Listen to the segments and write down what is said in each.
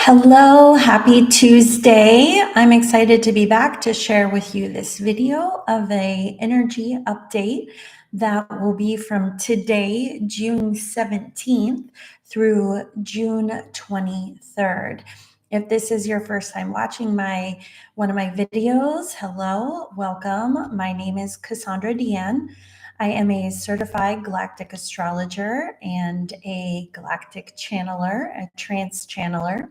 Hello, happy Tuesday. I'm excited to be back to share with you this video of a energy update that will be from today, June 17th through June 23rd. If this is your first time watching one of my videos, hello, welcome. My name is Cassandra Deanne. I am a certified galactic astrologer and a galactic channeler, a trance channeler.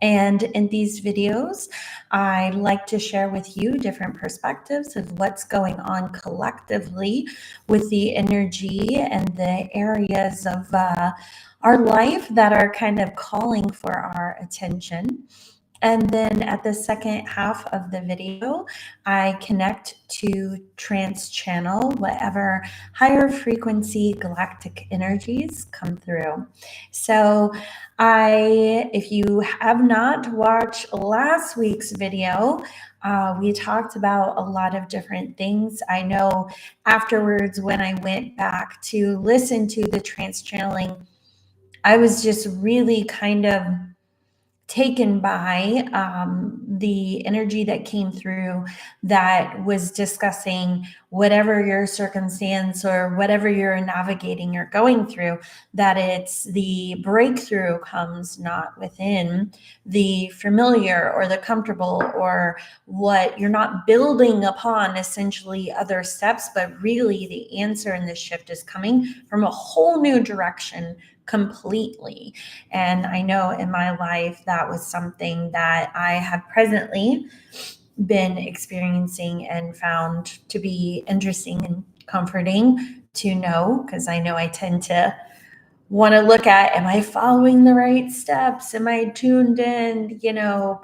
And in these videos, I like to share with you different perspectives of what's going on collectively with the energy and the areas of our life that are kind of calling for our attention. And then at the second half of the video, I connect to trance-channel whatever higher frequency galactic energies come through. So if you have not watched last week's video, we talked about a lot of different things. I know afterwards when I went back to listen to the trance-channeling, I was just really kind of taken by the energy that came through that was discussing whatever your circumstance or whatever you're navigating or going through, that it's the breakthrough comes not within the familiar or the comfortable or what you're not building upon essentially other steps, but really the answer in this shift is coming from a whole new direction completely. And I know in my life that was something that I have presently been experiencing and found to be interesting and comforting to know, because I know I tend to want to look at, am I following the right steps? Am I tuned in,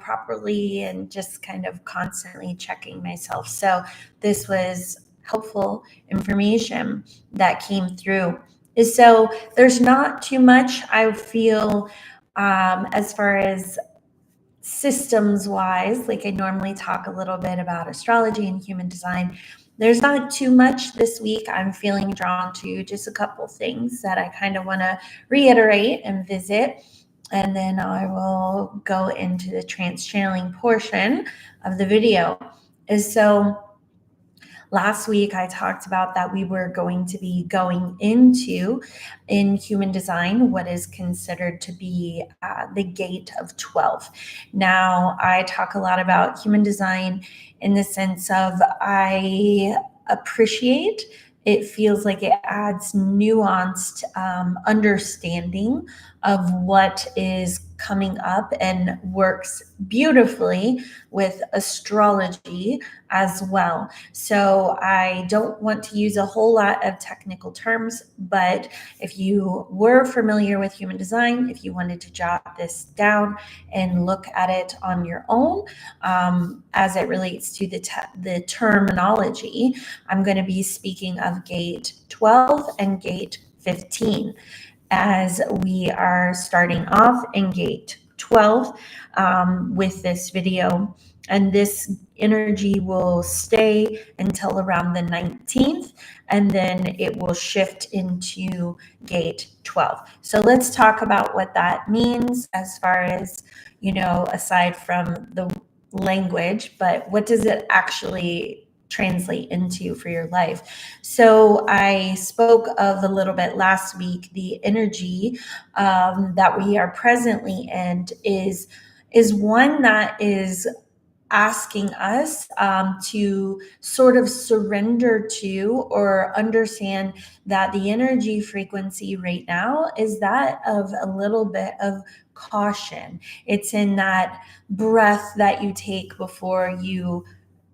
properly, and just kind of constantly checking myself. So this was helpful information that came through. So there's not too much I feel as far as systems wise. Like I normally talk a little bit about astrology and human design. There's not too much this week. I'm feeling drawn to just a couple things that I kind of want to reiterate and visit. And then I will go into the trance channeling portion of the video. So last week, I talked about that we were going to be going into, in human design, what is considered to be the gate of 12. Now, I talk a lot about human design in the sense of I appreciate it feels like it adds nuanced understanding of what is coming up and works beautifully with astrology as well. So I don't want to use a whole lot of technical terms, but if you were familiar with human design, if you wanted to jot this down and look at it on your own as it relates to the terminology, I'm going to be speaking of gate 12 and gate 15 as we are starting off in gate 12 with this video. And this energy will stay until around the 19th, and then it will shift into gate 12. So let's talk about what that means as far as, aside from the language, but what does it actually translate into for your life? So I spoke of a little bit last week, the energy that we are presently in is one that is asking us to sort of surrender to or understand that the energy frequency right now is that of a little bit of caution. It's in that breath that you take before you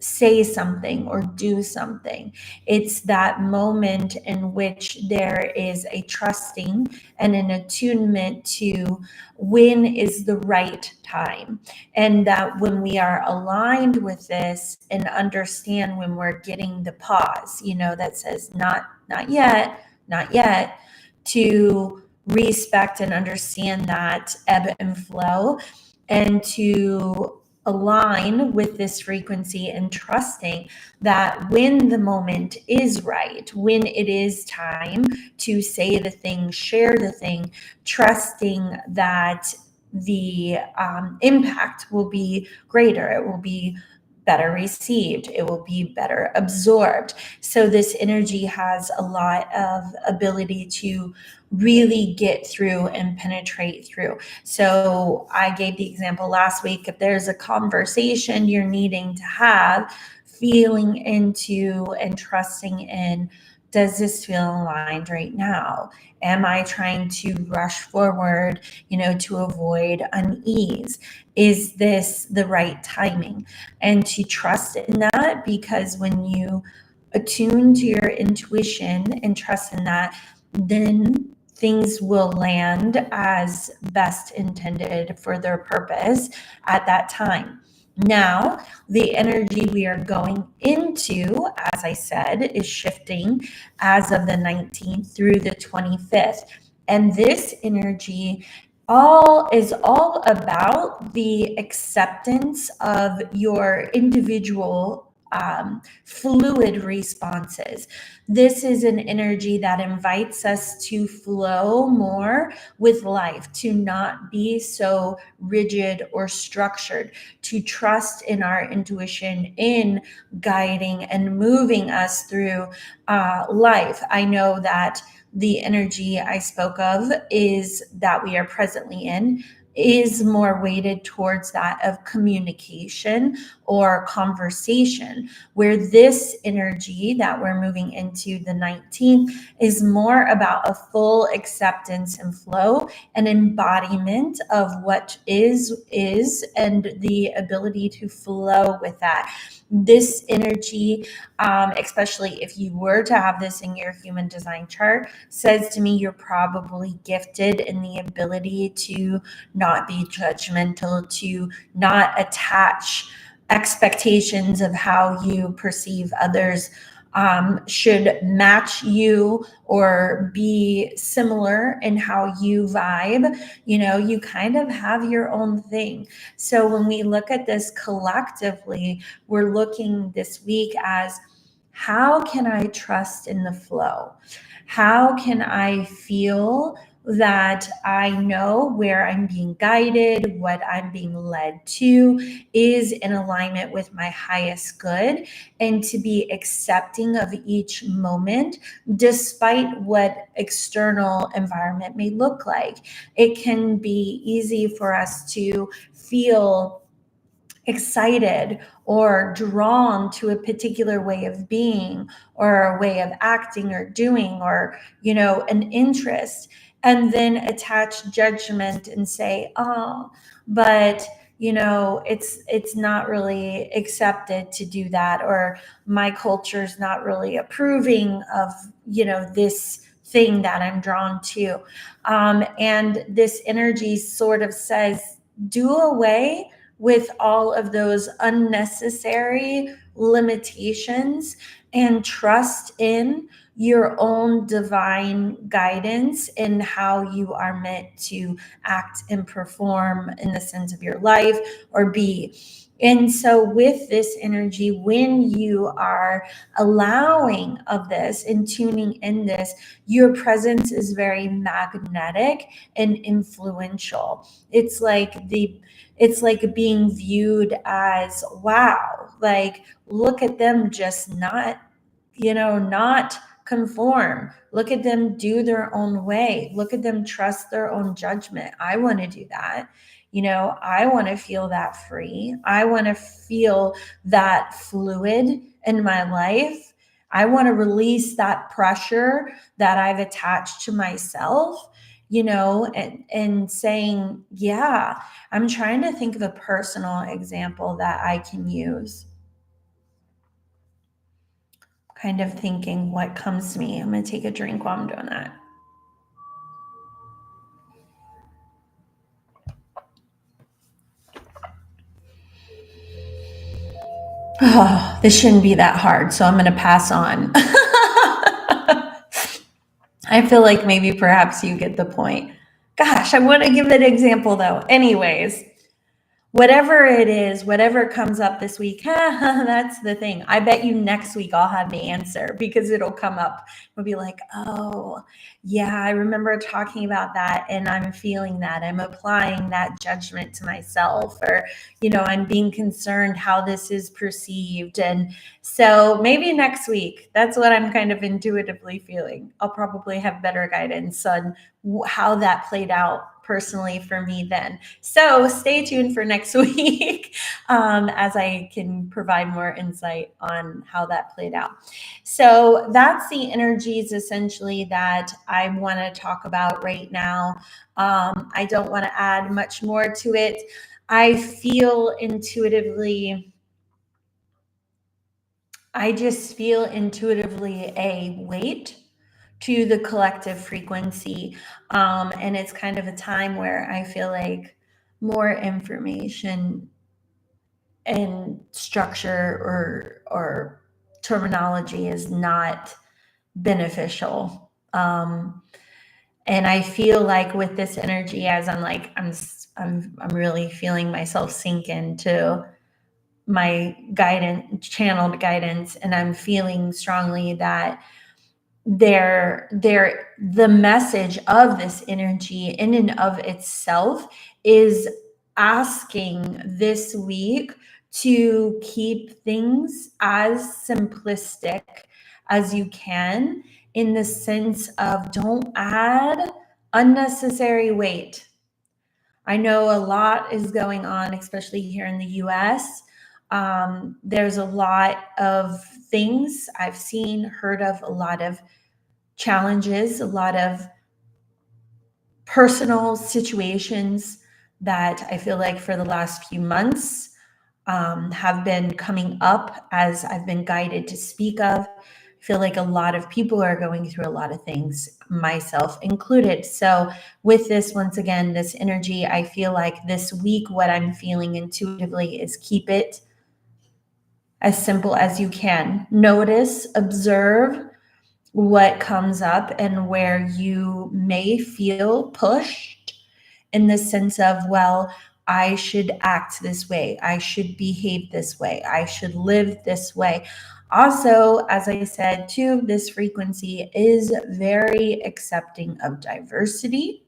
say something or do something. It's that moment in which there is a trusting and an attunement to when is the right time. And that when we are aligned with this and understand when we're getting the pause, that says not yet, not yet, to respect and understand that ebb and flow, and to align with this frequency and trusting that when the moment is right, when it is time to say the thing, share the thing, trusting that the impact will be greater. It will be better received. It will be better absorbed. So this energy has a lot of ability to really get through and penetrate through. So I gave the example last week, if there's a conversation you're needing to have, feeling into and trusting in, does this feel aligned right now? Am I trying to rush forward, to avoid unease? Is this the right timing? And to trust in that, because when you attune to your intuition and trust in that, then things will land as best intended for their purpose at that time. Now, the energy we are going into, as I said, is shifting as of the 19th through the 25th. And this energy is all about the acceptance of your individual fluid responses. This is an energy that invites us to flow more with life, to not be so rigid or structured, to trust in our intuition in guiding and moving us through life. I know that the energy I spoke of is that we are presently in is more weighted towards that of communication or conversation, where this energy that we're moving into the 19th is more about a full acceptance and flow, an embodiment of what is, and the ability to flow with that. This energy, especially if you were to have this in your human design chart, says to me you're probably gifted in the ability to not be judgmental, to not attach expectations of how you perceive others should match you or be similar in how you vibe. You kind of have your own thing. So when we look at this collectively, we're looking this week as, how can I trust in the flow? How can I feel that I know where I'm being guided, what I'm being led to is in alignment with my highest good, and to be accepting of each moment despite what external environment may look like. It can be easy for us to feel excited or drawn to a particular way of being or a way of acting or doing, or an interest, and then attach judgment and say, oh, but it's not really accepted to do that, or my culture's not really approving of this thing that I'm drawn to, and this energy sort of says, do away with all of those unnecessary limitations and trust in your own divine guidance in how you are meant to act and perform in the sense of your life or be. And so with this energy, when you are allowing of this and tuning in this, your presence is very magnetic and influential. It's like being viewed as, wow, like, look at them just not conform. Look at them do their own way. Look at them trust their own judgment. I want to do that. I want to feel that free. I want to feel that fluid in my life. I want to release that pressure that I've attached to myself, and saying, yeah, I'm trying to think of a personal example that I can use. Kind of thinking what comes to me. I'm going to take a drink while I'm doing that. Oh, this shouldn't be that hard, so I'm going to pass on. I feel like maybe perhaps you get the point. Gosh, I want to give an example though. Anyways, whatever it is, whatever comes up this week, that's the thing. I bet you next week I'll have the answer because it'll come up. We'll be like, oh, yeah, I remember talking about that and I'm feeling that. I'm applying that judgment to myself, or, I'm being concerned how this is perceived. And so maybe next week, that's what I'm kind of intuitively feeling. I'll probably have better guidance on how that played out personally for me then. So stay tuned for next week as I can provide more insight on how that played out. So that's the energies essentially that I want to talk about right now. I don't want to add much more to it. I feel intuitively, I just feel intuitively a weight to the collective frequency. And it's kind of a time where I feel like more information and structure or terminology is not beneficial. And I feel like with this energy, as I'm really feeling myself sink into my guidance, channeled guidance, and I'm feeling strongly that the message of this energy in and of itself is asking this week to keep things as simplistic as you can, in the sense of don't add unnecessary weight. I know a lot is going on, especially here in the US. There's a lot of things I've seen, heard of, a lot of challenges, a lot of personal situations that I feel like for the last few months have been coming up as I've been guided to speak of. I feel like a lot of people are going through a lot of things, myself included. So with this, once again, this energy, I feel like this week, what I'm feeling intuitively is keep it as simple as you can. Notice, observe what comes up and where you may feel pushed in the sense of, well, I should act this way. I should behave this way. I should live this way. Also, as I said too, this frequency is very accepting of diversity.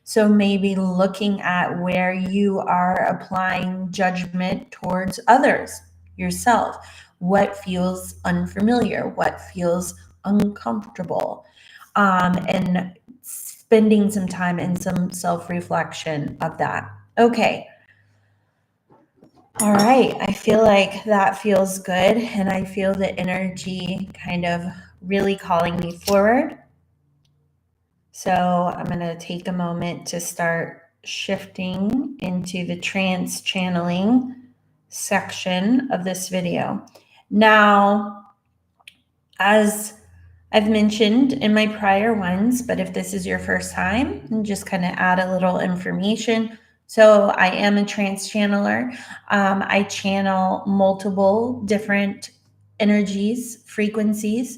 So maybe looking at where you are applying judgment towards others, yourself, what feels unfamiliar, what feels uncomfortable, and spending some time in some self-reflection of that. Okay. All right. I feel like that feels good. And I feel the energy kind of really calling me forward. So I'm going to take a moment to start shifting into the trance channeling section of this video. Now, as I've mentioned in my prior ones, but if this is your first time, and just kind of add a little information. So I am a trance channeler. I channel multiple different energies, frequencies.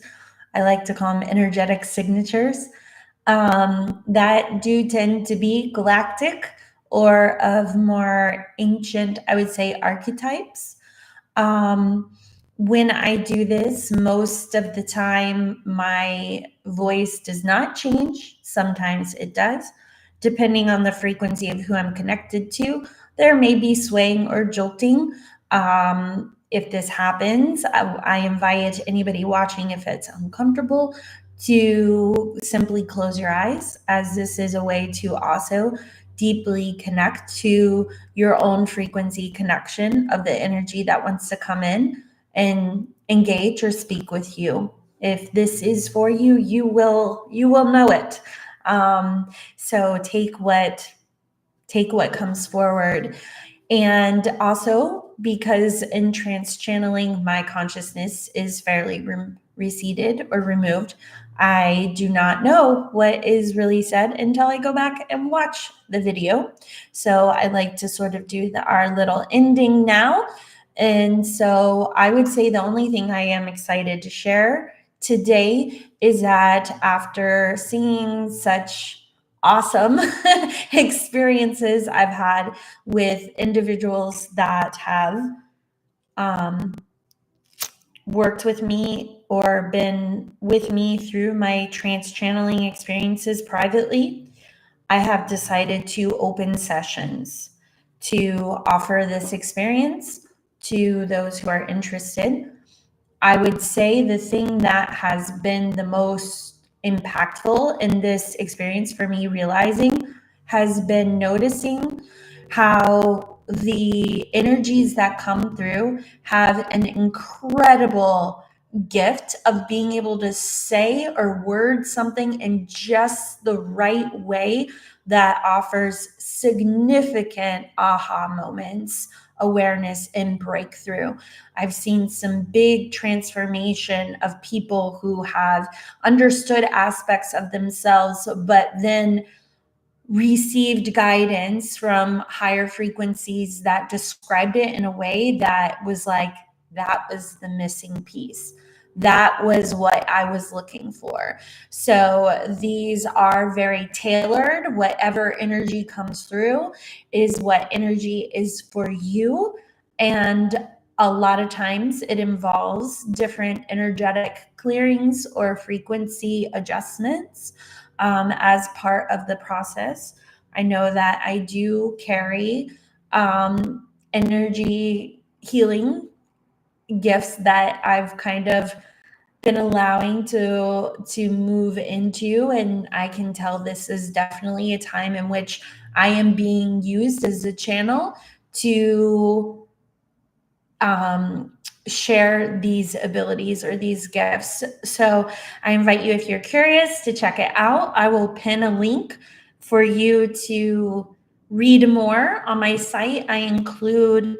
I like to call them energetic signatures that do tend to be galactic or of more ancient, I would say, archetypes. When I do this, most of the time, my voice does not change. Sometimes it does. Depending on the frequency of who I'm connected to, there may be swaying or jolting. If this happens, I invite anybody watching, if it's uncomfortable, to simply close your eyes, as this is a way to also deeply connect to your own frequency connection of the energy that wants to come in and engage or speak with you. If this is for you, you will know it. So take what comes forward. And also, because in trance channeling, my consciousness is fairly receded or removed, I do not know what is really said until I go back and watch the video. So I like to sort of do our little ending now. And so I would say the only thing I am excited to share today is that after seeing such awesome experiences I've had with individuals that have worked with me or been with me through my trance channeling experiences privately. I have decided to open sessions to offer this experience to those who are interested. I would say the thing that has been the most impactful in this experience for me realizing has been noticing how the energies that come through have an incredible gift of being able to say or word something in just the right way that offers significant aha moments, awareness, and breakthrough. I've seen some big transformation of people who have understood aspects of themselves, but then received guidance from higher frequencies that described it in a way that was like, that was the missing piece. That was what I was looking for. So these are very tailored. Whatever energy comes through is what energy is for you. And a lot of times it involves different energetic clearings or frequency adjustments as part of the process. I know that I do carry energy healing gifts that I've kind of been allowing to move into, and I can tell this is definitely a time in which I am being used as a channel to share these abilities or these gifts. So I invite you, if you're curious, to check it out. I will pin a link for you to read more on my site. I include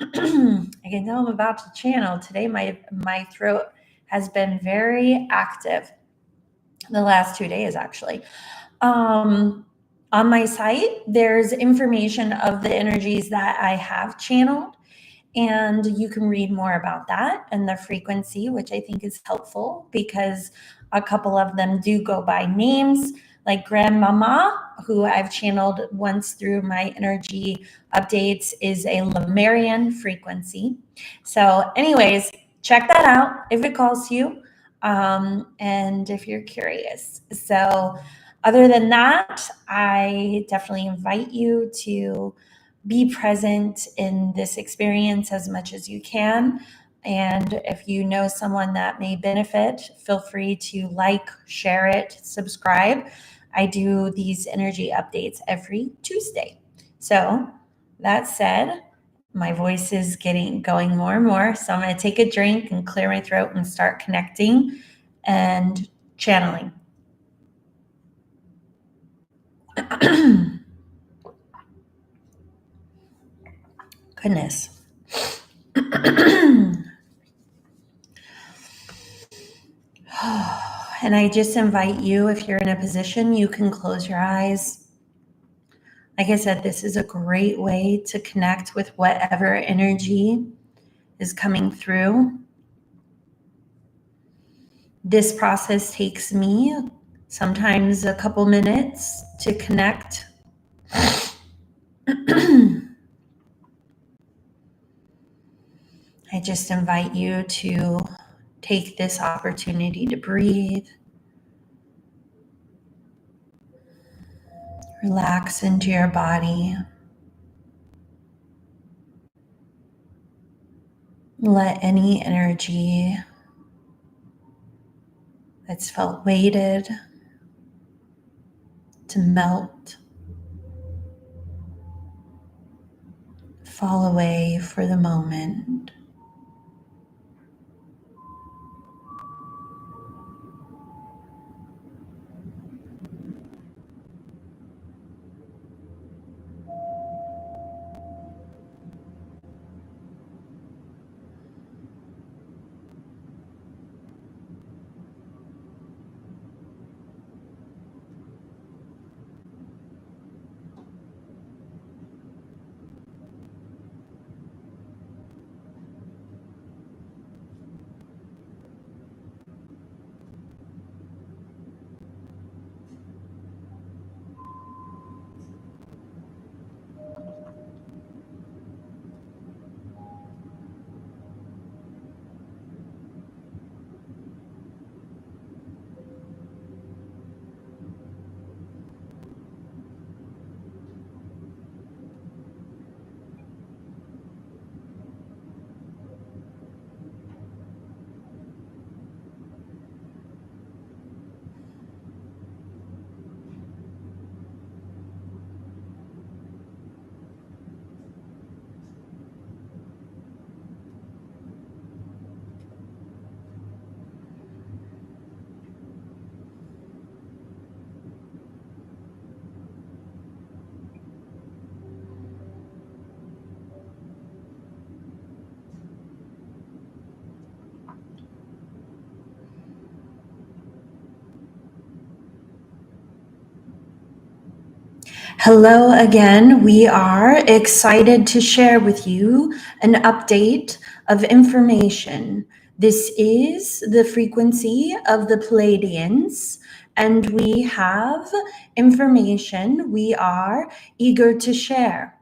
I can tell I'm about to channel today. My throat has been very active the last 2 days, actually. On my site, there's information of the energies that I have channeled, and you can read more about that and the frequency, which I think is helpful because a couple of them do go by names, like Grandmama, who I've channeled once through my energy updates, is a Lemurian frequency. So anyways, check that out if it calls to you, and if you're curious. So other than that, I definitely invite you to be present in this experience as much as you can. And if you know someone that may benefit, feel free to like, share it, subscribe. I do these energy updates every Tuesday. So that said, my voice is going more and more. So I'm going to take a drink and clear my throat and start connecting and channeling. Goodness. And I just invite you, if you're in a position, you can close your eyes. Like I said, this is a great way to connect with whatever energy is coming through. This process takes me sometimes a couple minutes to connect. I just invite you to take this opportunity to breathe. Relax into your body. Let any energy that's felt weighted to melt, fall away for the moment. Hello again. We are excited to share with you an update of information. This is the frequency of the Pleiadians, and we have information we are eager to share.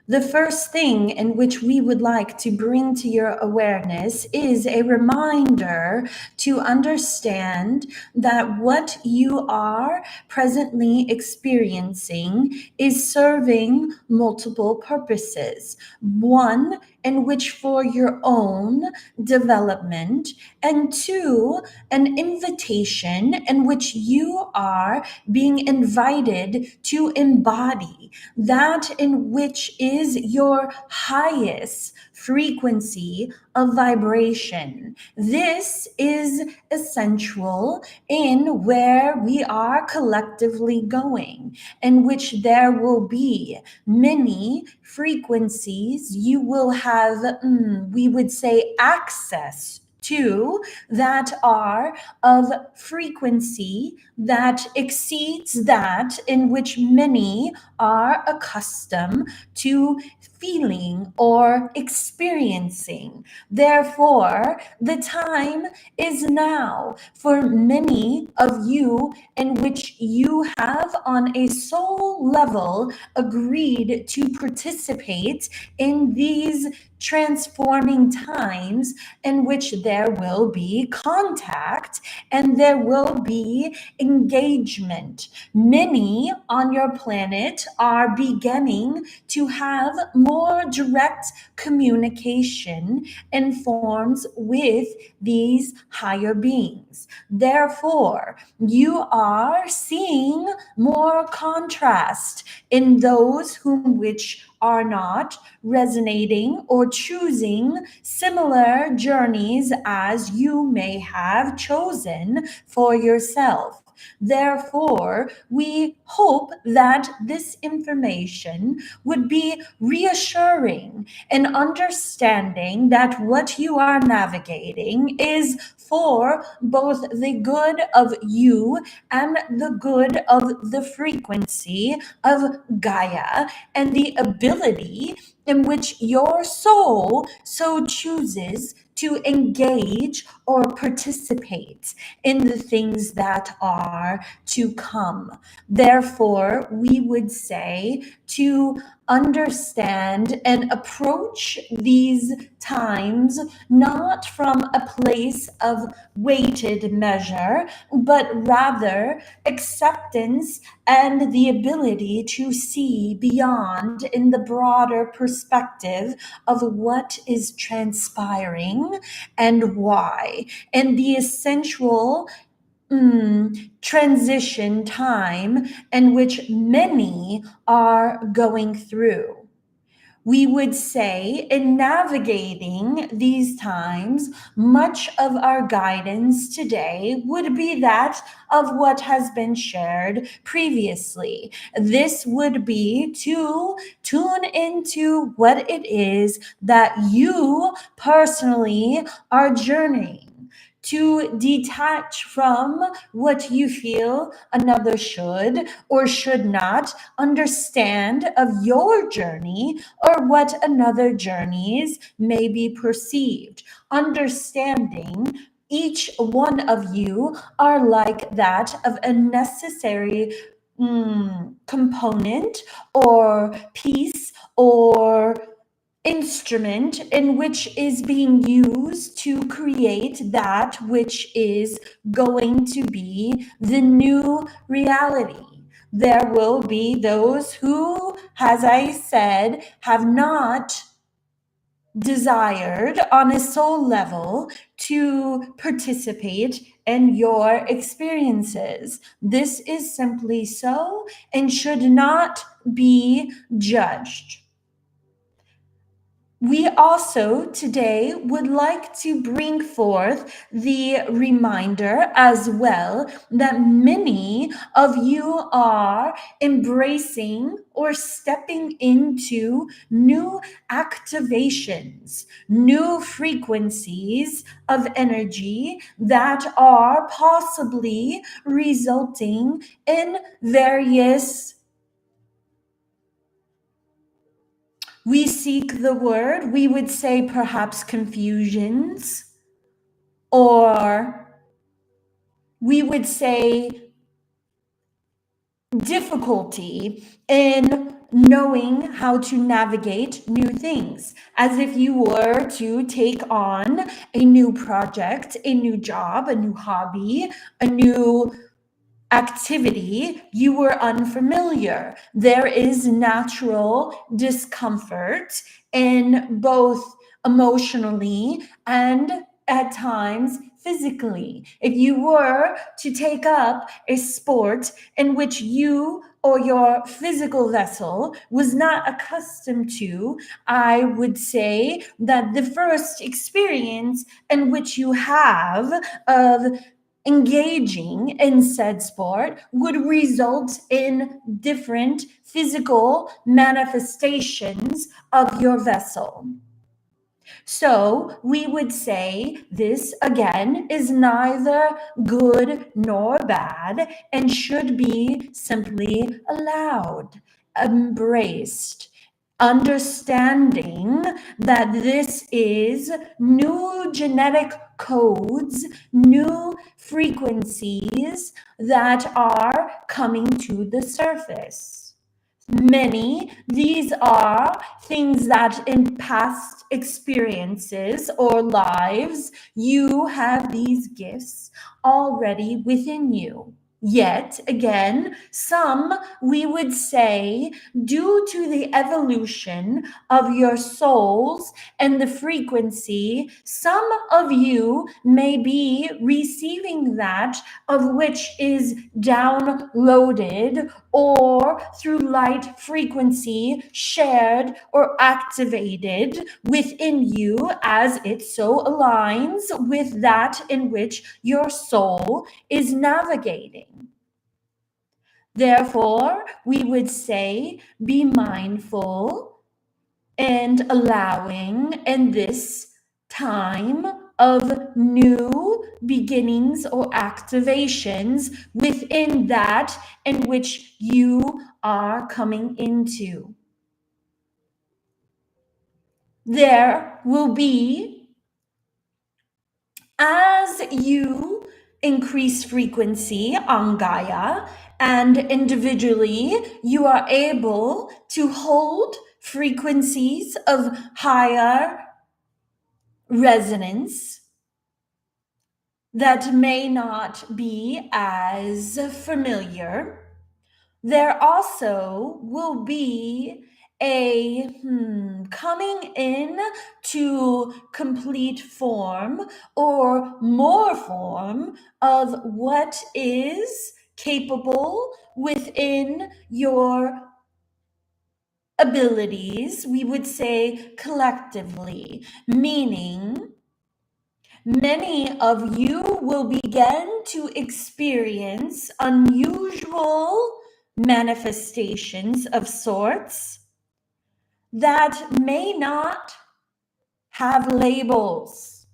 The first thing in which we would like to bring to your awareness is a reminder to understand that what you are presently experiencing is serving multiple purposes. One, in which for your own development, and two, an invitation in which you are being invited to embody that in which is your highest frequency of vibration. This is essential in where we are collectively going, in which there will be many frequencies you will have, we would say, access to that are of frequency that exceeds that in which many are accustomed to feeling or experiencing. Therefore, the time is now for many of you in which you have on a soul level agreed to participate in these transforming times in which there will be contact and there will be engagement. Many on your planet are beginning to have more direct communication and forms with these higher beings. Therefore, you are seeing more contrast in those whom which are not resonating or choosing similar journeys as you may have chosen for yourself. Therefore, we hope that this information would be reassuring and understanding that what you are navigating is for both the good of you and the good of the frequency of Gaia and the ability in which your soul so chooses to engage or participate in the things that are to come. Therefore, we would say to understand and approach these times not from a place of weighted measure, but rather acceptance and the ability to see beyond in the broader perspective of what is transpiring and why, and the essential transition time in which many are going through. We would say in navigating these times, much of our guidance today would be that of what has been shared previously. This would be to tune into what it is that you personally are journeying, to detach from what you feel another should or should not understand of your journey or what another journeys may be perceived. Understanding each one of you are like that of a necessary component or piece or instrument in which is being used to create that which is going to be the new reality. There will be those who, as I said, have not desired on a soul level to participate in your experiences. This is simply so and should not be judged. We also today would like to bring forth the reminder as well that many of you are embracing or stepping into new activations, new frequencies of energy that are possibly resulting in various we seek the word, we would say perhaps confusions, or we would say difficulty in knowing how to navigate new things, as if you were to take on a new project, a new job, a new hobby, a new activity. You were unfamiliar. There is natural discomfort in both emotionally and at times physically. If you were to take up a sport in which you or your physical vessel was not accustomed to, I would say that the first experience in which you have of engaging in said sport would result in different physical manifestations of your vessel. So we would say this again is neither good nor bad and should be simply allowed, embraced, understanding that this is new genetic codes, new frequencies that are coming to the surface. These are things that in past experiences or lives, you have these gifts already within you. Yet again, some we would say, due to the evolution of your souls and the frequency, some of you may be receiving that of which is downloaded or through light frequency shared or activated within you as it so aligns with that in which your soul is navigating. Therefore, we would say be mindful and allowing in this time of new beginnings or activations within that in which you are coming into. There will be, as you increase frequency on Gaia, and individually you are able to hold frequencies of higher resonance that may not be as familiar. There also will be a coming in to complete form or more form of what is capable within your abilities, we would say collectively, meaning many of you will begin to experience unusual manifestations of sorts that may not have labels.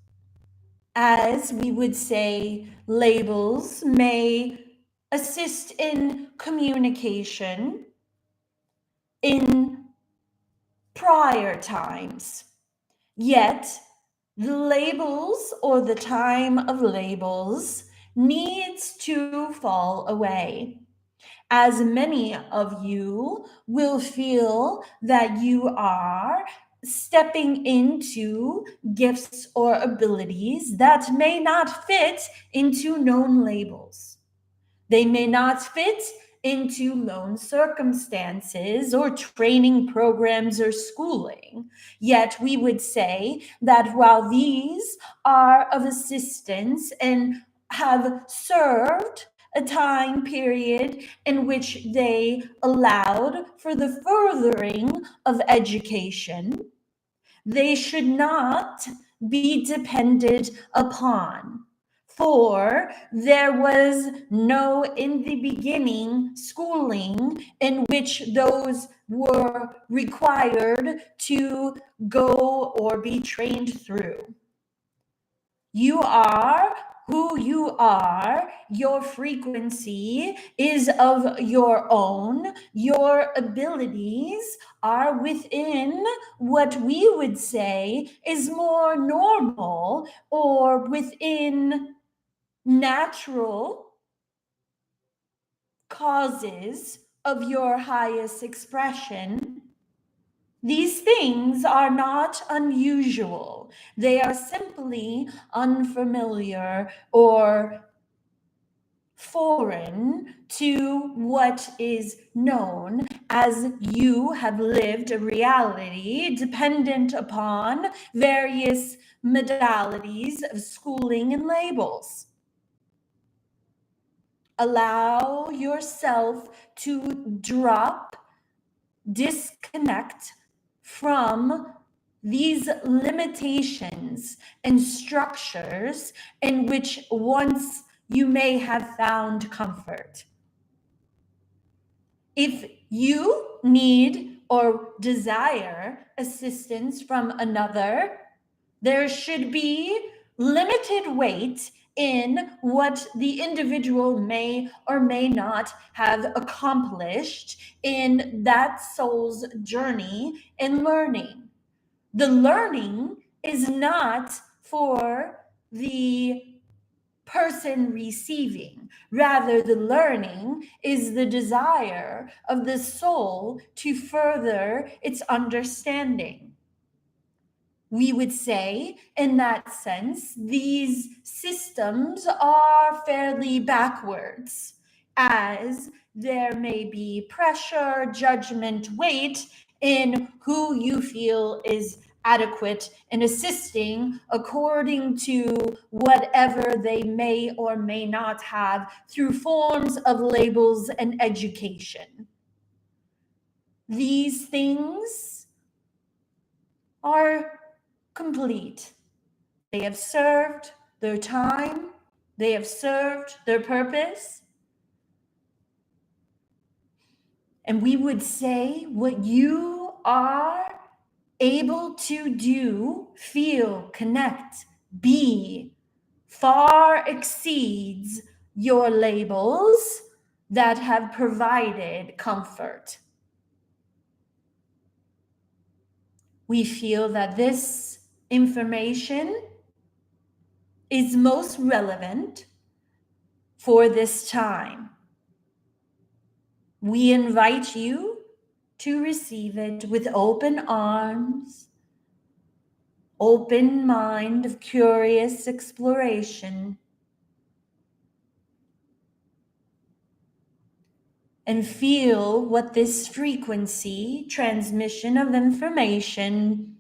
As we would say, labels may assist in communication in prior times. Yet, the labels or the time of labels needs to fall away, as many of you will feel that you are stepping into gifts or abilities that may not fit into known labels. They may not fit into known circumstances or training programs or schooling. Yet we would say that while these are of assistance and have served a time period in which they allowed for the furthering of education, they should not be depended upon. For there was no in the beginning schooling in which those were required to go or be trained through. You are who you are. Your frequency is of your own. Your abilities are within what we would say is more normal or within natural causes of your highest expression. These things are not unusual. They are simply unfamiliar or foreign to what is known, as you have lived a reality dependent upon various modalities of schooling and labels. Allow yourself to drop, disconnect from these limitations and structures in which once you may have found comfort. If you need or desire assistance from another, there should be limited weight in what the individual may or may not have accomplished in that soul's journey in learning. The learning is not for the person receiving. Rather, the learning is the desire of the soul to further its understanding. We would say, in that sense, these systems are fairly backwards, as there may be pressure, judgment, weight in who you feel is adequate in assisting according to whatever they may or may not have through forms of labels and education. These things are complete. They have served their time. They have served their purpose. And we would say what you are able to do, feel, connect, be, far exceeds your labels that have provided comfort. We feel that this information is most relevant for this time. We invite you to receive it with open arms, open mind of curious exploration, and feel what this frequency transmission of information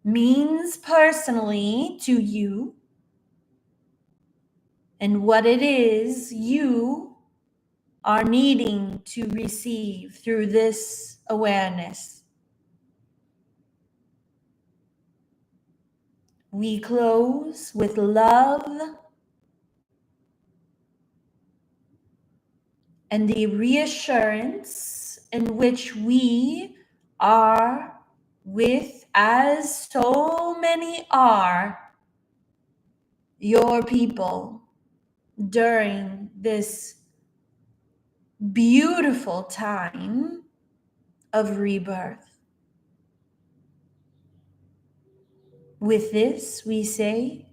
means personally to you, and what it is you are needing to receive through this awareness. We close with love and the reassurance in which we are with, as so many are, your people during this beautiful time of rebirth. With this, we say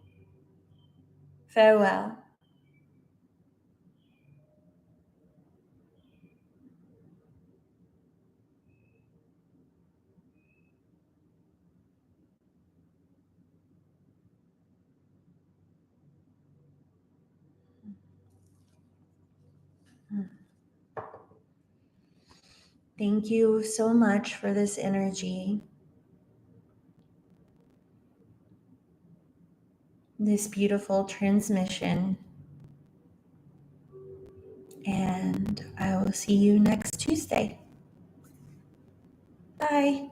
farewell. Thank you so much for this energy, this beautiful transmission. And I will see you next Tuesday. Bye.